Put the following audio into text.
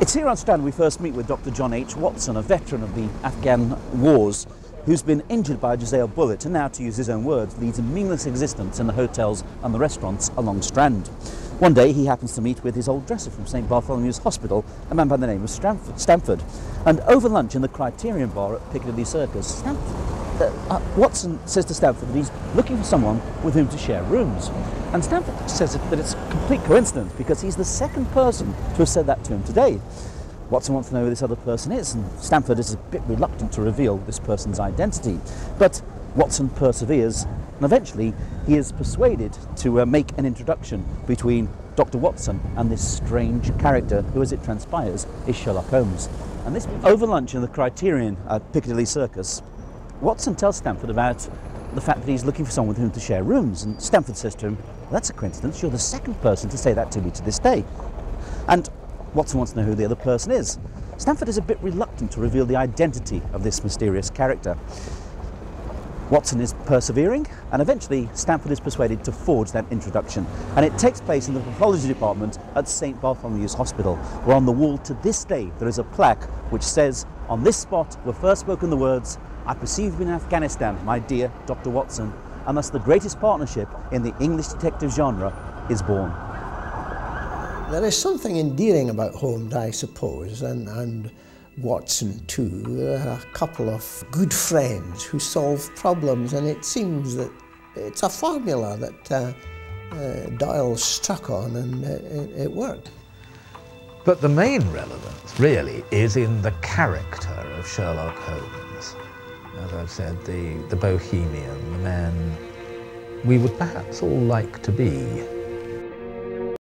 It's here on Strand we first meet with Dr. John H. Watson, a veteran of the Afghan wars, who's been injured by a Jezail bullet and now, to use his own words, leads a meaningless existence in the hotels and the restaurants along Strand. One day he happens to meet with his old dresser from St. Bartholomew's Hospital, a man by the name of Stamford. And over lunch in the Criterion bar at Piccadilly Circus, Watson says to Stamford that he's looking for someone with whom to share rooms. And Stamford says that it's a complete coincidence because he's the second person to have said that to him today. Watson wants to know who this other person is, and Stamford is a bit reluctant to reveal this person's identity. But Watson perseveres, and eventually he is persuaded to make an introduction between Dr. Watson and this strange character who, as it transpires, is Sherlock Holmes. And this over lunch in the Criterion at Piccadilly Circus, Watson tells Stamford about the fact that he's looking for someone with whom to share rooms, and Stamford says to him, "Well, that's a coincidence, you're the second person to say that to me to this day." And Watson wants to know who the other person is. Stamford is a bit reluctant to reveal the identity of this mysterious character. Watson is persevering, and eventually Stamford is persuaded to forge that introduction. And it takes place in the pathology department at St. Bartholomew's Hospital, where on the wall to this day there is a plaque which says, "On this spot were first spoken the words, 'I perceive you in Afghanistan, my dear Dr. Watson,' and thus the greatest partnership in the English detective genre is born." There is something endearing about Holmes, I suppose, and Watson too. They're a couple of good friends who solve problems, and it seems that it's a formula that Doyle struck on, and it worked. But the main relevance, really, is in the character of Sherlock Holmes. As I've said, the bohemian, the man we would perhaps all like to be.